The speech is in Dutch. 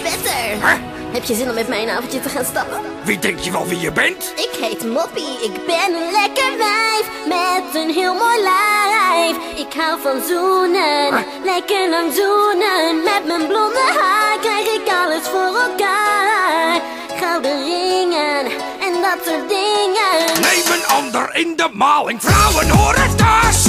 vetter. Huh? Heb je zin om met mij een avondje te gaan stappen? Wie denk je wel wie je bent? Ik heet Moppie, ik ben een lekker wijf met een heel mooi lijf. Ik hou van zoenen, lekker lang zoenen. Met mijn blonde haar krijg ik alles voor elkaar. Gouden ringen en dat soort dingen. Neem een ander in de maling, vrouwen horen thuis.